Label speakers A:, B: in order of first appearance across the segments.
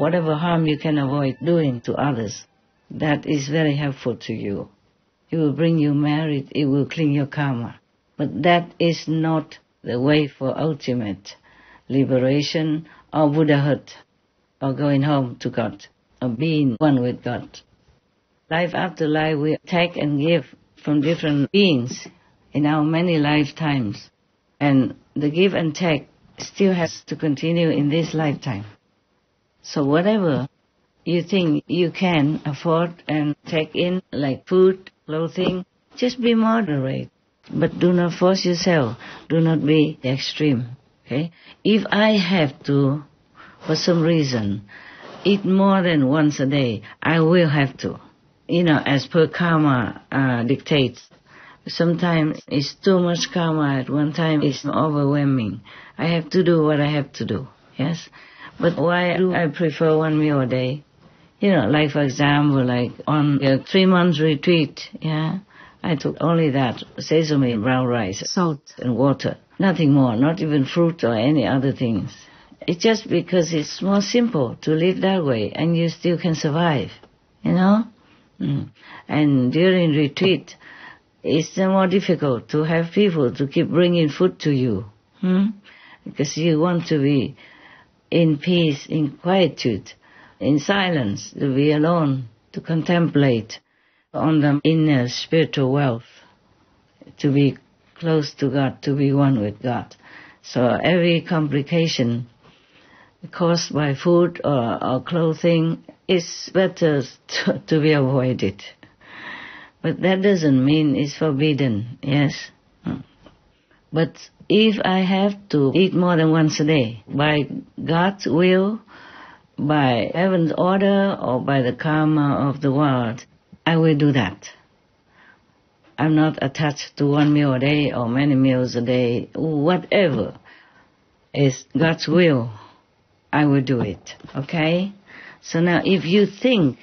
A: whatever harm you can avoid doing to others, that is very helpful to you. It will bring you merit, it will clean your karma. But that is not the way for ultimate liberation or Buddhahood or going home to God or being one with God. Life after life we take and give from different beings in our many lifetimes. And the give and take still has to continue in this lifetime. So whatever you think you can afford and take in, like food, clothing, just be moderate. But do not force yourself. Do not be extreme. Okay? If I have to, for some reason, eat more than once a day, I will have to. As per karma dictates. Sometimes it's too much karma. At one time it's overwhelming. I have to do what I have to do. Yes? But why do I prefer one meal a day? Like for example, like on a 3-month retreat, I took only that, sesame, brown rice, salt and water. Nothing more, not even fruit or any other things. It's just because it's more simple to live that way and you still can survive, And during retreat, it's more difficult to have people to keep bringing food to you. Because you want to be in peace, in quietude, in silence, to be alone, to contemplate on the inner spiritual wealth, to be close to God, to be one with God. So every complication caused by food or clothing is better to be avoided. But that doesn't mean it's forbidden, yes. But if I have to eat more than once a day, by God's will, by heaven's order, or by the karma of the world, I will do that. I'm not attached to one meal a day or many meals a day. Whatever is God's will, I will do it. Okay? So now if you think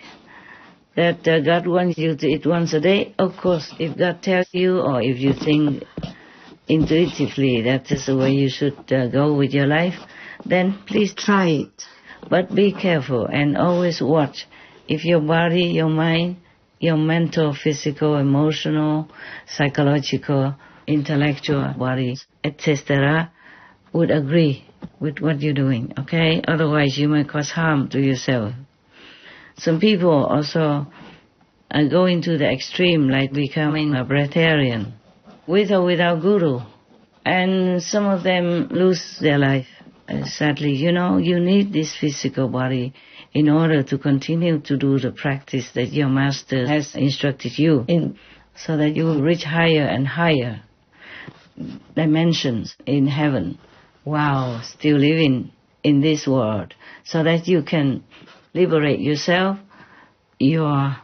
A: that God wants you to eat once a day, of course, if God tells you or if you think intuitively that is the way you should go with your life, then please try it. But be careful and always watch if your body, your mind, your mental, physical, emotional, psychological, intellectual body, etc. would agree with what you're doing, okay? Otherwise you might cause harm to yourself. Some people also are going to the extreme, like becoming a breatharian, with or without guru. And some of them lose their life. Sadly, you need this physical body in order to continue to do the practice that your master has instructed you in, so that you will reach higher and higher dimensions in heaven while still living in this world, so that you can liberate yourself, your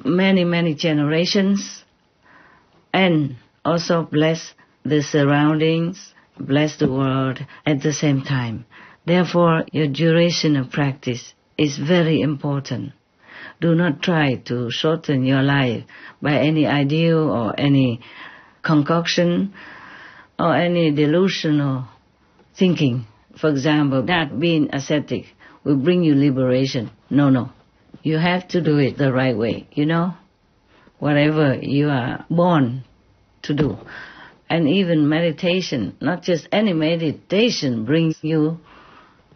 A: many, many generations, and also bless the surroundings, bless the world at the same time. Therefore, your duration of practice is very important. Do not try to shorten your life by any ideal or any concoction or any delusional thinking. For example, that being ascetic will bring you liberation. No. You have to do it the right way, whatever you are born to do. And even meditation, not just any meditation, brings you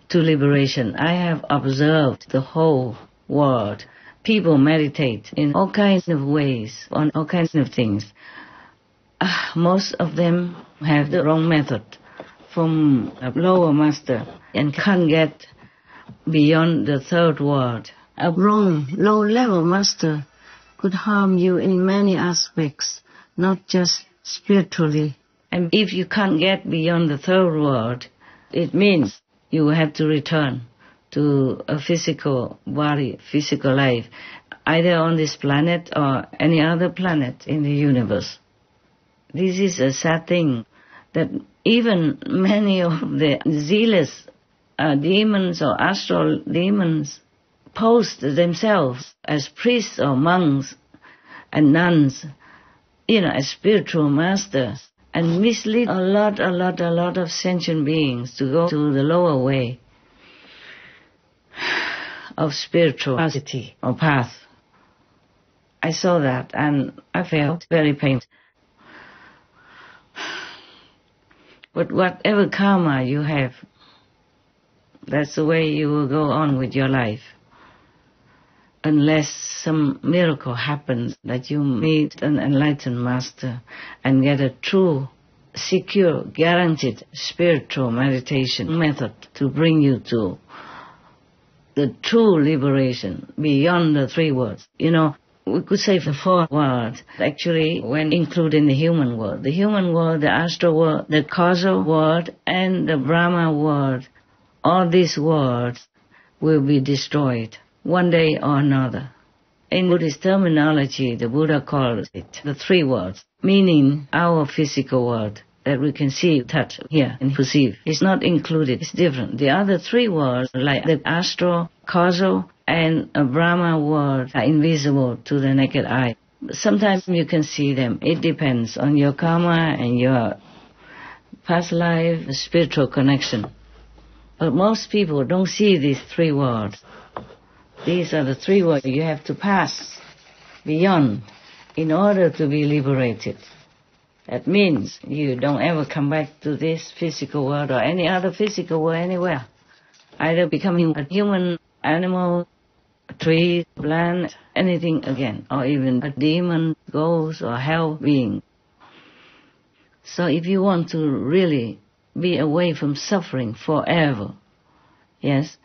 A: to liberation. I have observed the whole world. People meditate in all kinds of ways, on all kinds of things. Most of them have the wrong method from a lower master and can't get beyond the third world. A wrong, low-level master could harm you in many aspects, not just spiritually. And if you can't get beyond the third world, it means you will have to return to a physical body, physical life, either on this planet or any other planet in the universe. This is a sad thing, that even many of the zealous demons or astral demons pose themselves as priests or monks and nuns, as spiritual masters, and mislead a lot of sentient beings to go to the lower way. of spirituality or path. I saw that and I felt very painful. But whatever karma you have, that's the way you will go on with your life. Unless some miracle happens that you meet an enlightened master and get a true, secure, guaranteed spiritual meditation method to bring you to the true liberation beyond the 3 words. You know, we could say the 4 words, actually, when including the human world. The human world, the astral world, the causal world, and the Brahma world, all these words will be destroyed one day or another. In Buddhist terminology, the Buddha calls it the 3 words, meaning our physical world that we can see, touch, hear, and perceive. It's not included, it's different. The other 3 words, like the astral, causal, and a Brahma world, are invisible to the naked eye. Sometimes you can see them. It depends on your karma and your past life, spiritual connection. But most people don't see these 3 words. These are the 3 words you have to pass beyond in order to be liberated. That means you don't ever come back to this physical world or any other physical world anywhere. Either becoming a human, animal, a tree, plant, anything again, or even a demon, ghost, or hell being. So if you want to really be away from suffering forever, yes,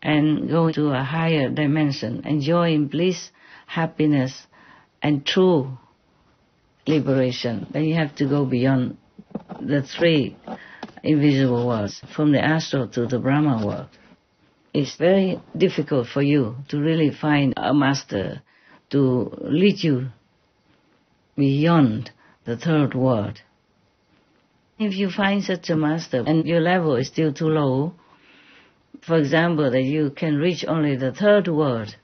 A: and go to a higher dimension, enjoying bliss, happiness, and true liberation, then you have to go beyond the 3 invisible worlds, from the astral to the Brahma world. It's very difficult for you to really find a master to lead you beyond the 3rd world. If you find such a master and your level is still too low, for example, that you can reach only the 3rd world,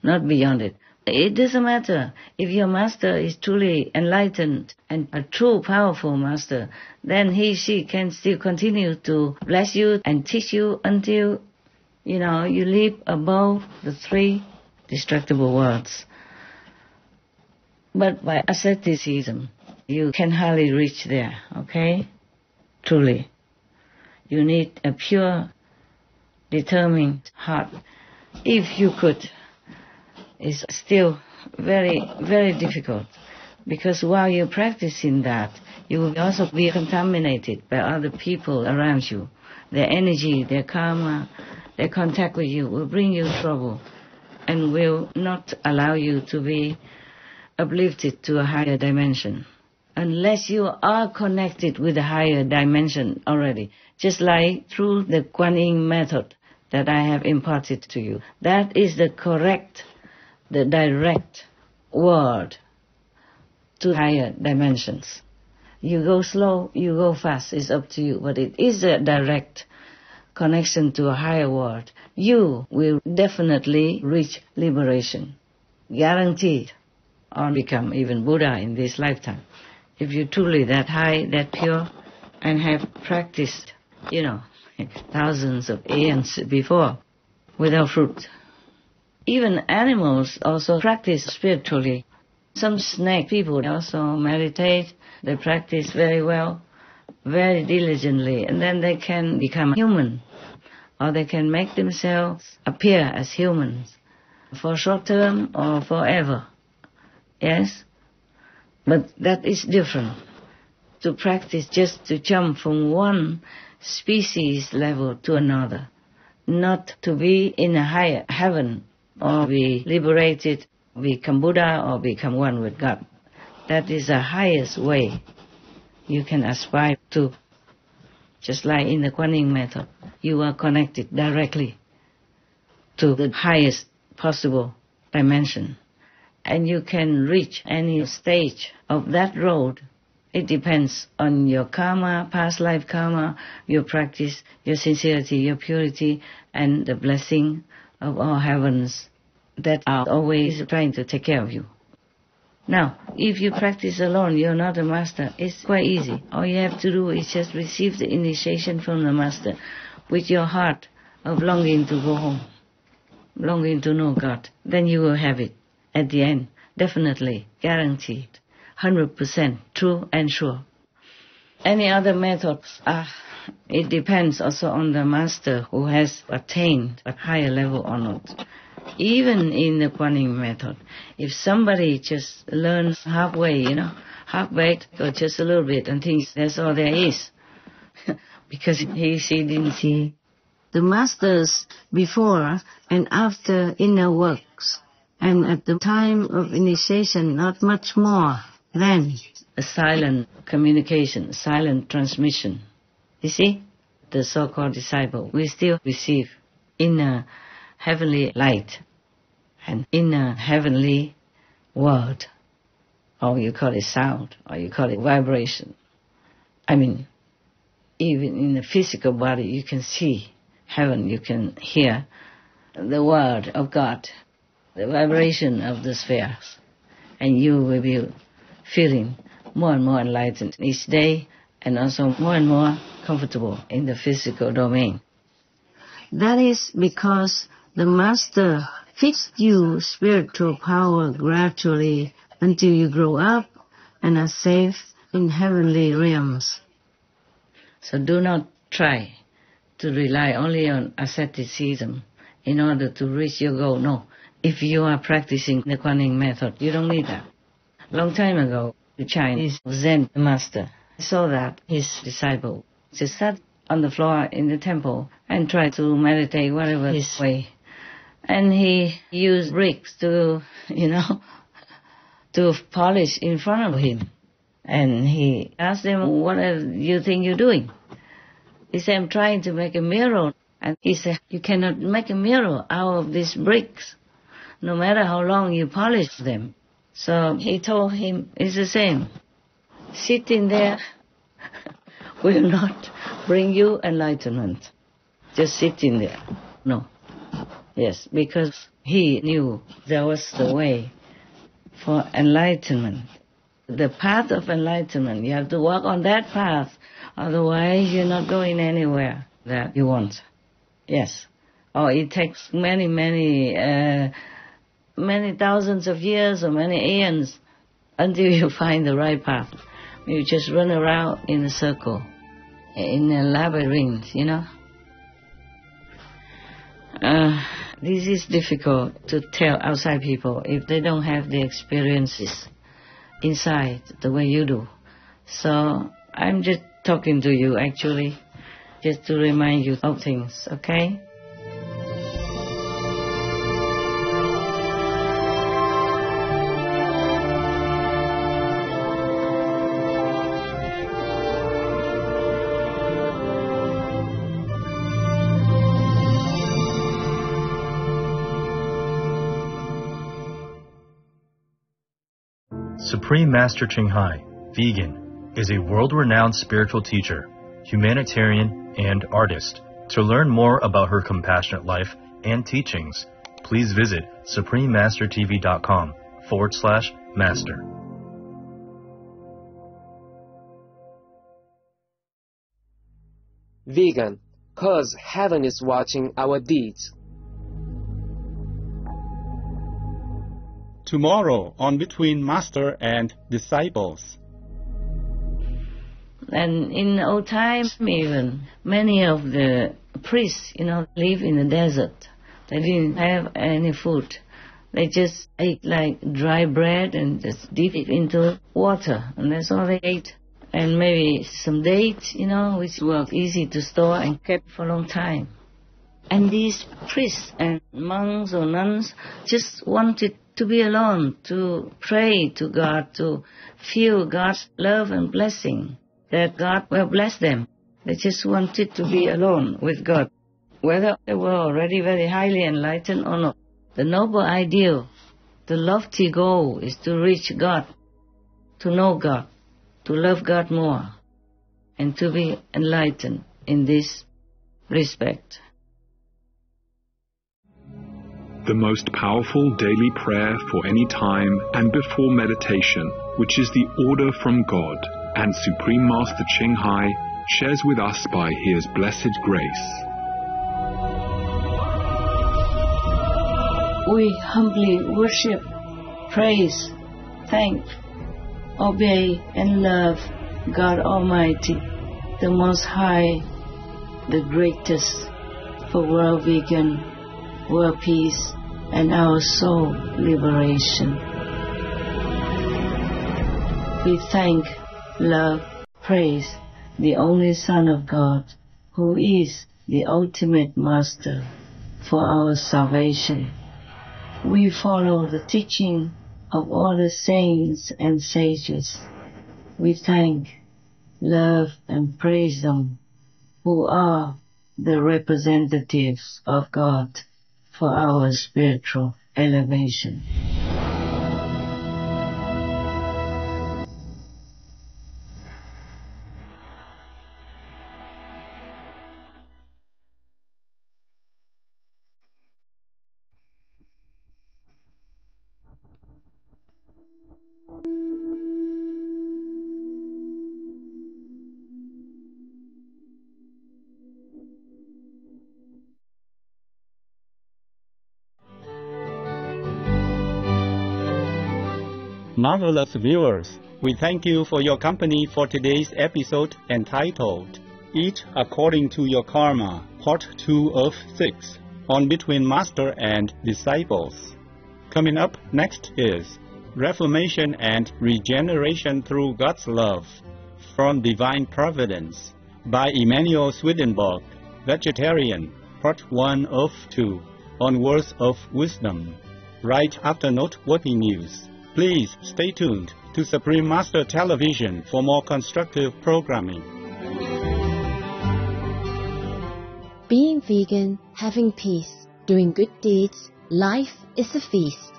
A: not beyond it, it doesn't matter. If your master is truly enlightened and a true powerful master, then she can still continue to bless you and teach you until, you live above the 3 destructible worlds. But by asceticism, you can hardly reach there, okay? Truly. You need a pure, determined heart. If you could, it's still very, very difficult, because while you're practicing that, you will also be contaminated by other people around you. Their energy, their karma, their contact with you will bring you trouble and will not allow you to be uplifted to a higher dimension. Unless you are connected with a higher dimension already, just like through the Kuan Yin method that I have imparted to you. That is the correct, the direct word to higher dimensions. You go slow, you go fast, it's up to you, but it is a direct connection to a higher world. You will definitely reach liberation, guaranteed, or become even Buddha in this lifetime. If you're truly that high, that pure, and have practiced, thousands of aeons before, without fruit. Even animals also practice spiritually. Some snake people also meditate, they practice very well, very diligently, and then they can become human, or they can make themselves appear as humans, for short term or forever. Yes? But that is different. To practice just to jump from one species level to another, not to be in a higher heaven, or be liberated, become Buddha, or become one with God. That is the highest way you can aspire to. Just like in the Kuan Yin method, you are connected directly to the highest possible dimension. And you can reach any stage of that road. It depends on your karma, past life karma, your practice, your sincerity, your purity, and the blessing of all heavens that are always trying to take care of you. Now, if you practice alone, you're not a master, it's quite easy. All you have to do is just receive the initiation from the master with your heart of longing to go home. longing to know God, then you will have it at the end, definitely, guaranteed, 100% true and sure. Any other methods, it depends also on the master who has attained a higher level or not. Even in the Guanyin method, if somebody just learns halfway, half-baked or just a little bit and thinks that's all there is, because she didn't see. The masters before and after inner works, and at the time of initiation, not much more than a silent communication, silent transmission. You see, the so-called disciple will still receive inner heavenly light and inner heavenly word, or you call it sound, or you call it vibration. I mean, even in the physical body, you can see heaven, you can hear the word of God, the vibration of the spheres, and you will be feeling more and more enlightened each day, and also more and more comfortable in the physical domain. That is because the Master fixed you spiritual power gradually until you grow up and are safe in heavenly realms. So do not try to rely only on asceticism in order to reach your goal. No. If you are practicing the Guanyin method, you don't need that. Long time ago, the Chinese Zen master saw that his disciple just sat on the floor in the temple and tried to meditate whatever his way. And he used bricks to, to polish in front of him. And he asked them, what do you think you're doing? He said, I'm trying to make a mirror. And he said, you cannot make a mirror out of these bricks, no matter how long you polish them. So he told him, it's the same. Sitting there will not bring you enlightenment. Just sitting there. No. Yes, because he knew there was the way for enlightenment. The path of enlightenment. You have to walk on that path. Otherwise, you're not going anywhere that you want. Yes. Or it takes many thousands of years or many eons until you find the right path. You just run around in a circle, in a labyrinth, This is difficult to tell outside people if they don't have the experiences inside the way you do. So I'm just talking to you actually, just to remind you of things, okay?
B: Supreme Master CHINGHAI, vegan, is a world-renowned spiritual teacher, humanitarian, and artist. To learn more about her compassionate life and teachings, please visit suprememastertv.com/master.
C: Vegan, 'cause heaven is watching our deeds.
D: Tomorrow on Between Master and Disciples.
A: And in old times even, many of the priests, live in the desert. They didn't have any food. They just ate like dry bread and just dip it into water. And that's all they ate. And maybe some dates, which were easy to store and kept for a long time. And these priests and monks or nuns just wanted to be alone, to pray to God, to feel God's love and blessing, that God will bless them. They just wanted to be alone with God, whether they were already very highly enlightened or not. The noble ideal, the lofty goal is to reach God, to know God, to love God more, and to be enlightened in this respect.
E: The most powerful daily prayer for any time and before meditation, which is the order from God, and Supreme Master CHINGHAI shares with us by His blessed grace.
A: We humbly worship, praise, thank, obey, and love God Almighty, the Most High, the greatest, for world vegan, world peace, and our soul liberation. We thank, love, praise the only Son of God, who is the ultimate Master for our salvation. We follow the teaching of all the saints and sages. We thank, love, and praise them, who are the representatives of God for our spiritual elevation.
D: Marvelous viewers, we thank you for your company for today's episode entitled Each According to Your Karma, Part 2 of 6, on Between Master and Disciples. Coming up next is Reformation and Regeneration Through God's Love, from Divine Providence, by Emmanuel Swedenborg, Vegetarian, Part 1 of 2, on Words of Wisdom, right after noteworthy news. Please stay tuned to Supreme Master Television for more constructive programming.
F: Being vegan, having peace, doing good deeds, life is a feast.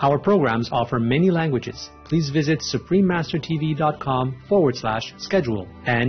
G: Our programs offer many languages. Please visit suprememastertv.com/schedule and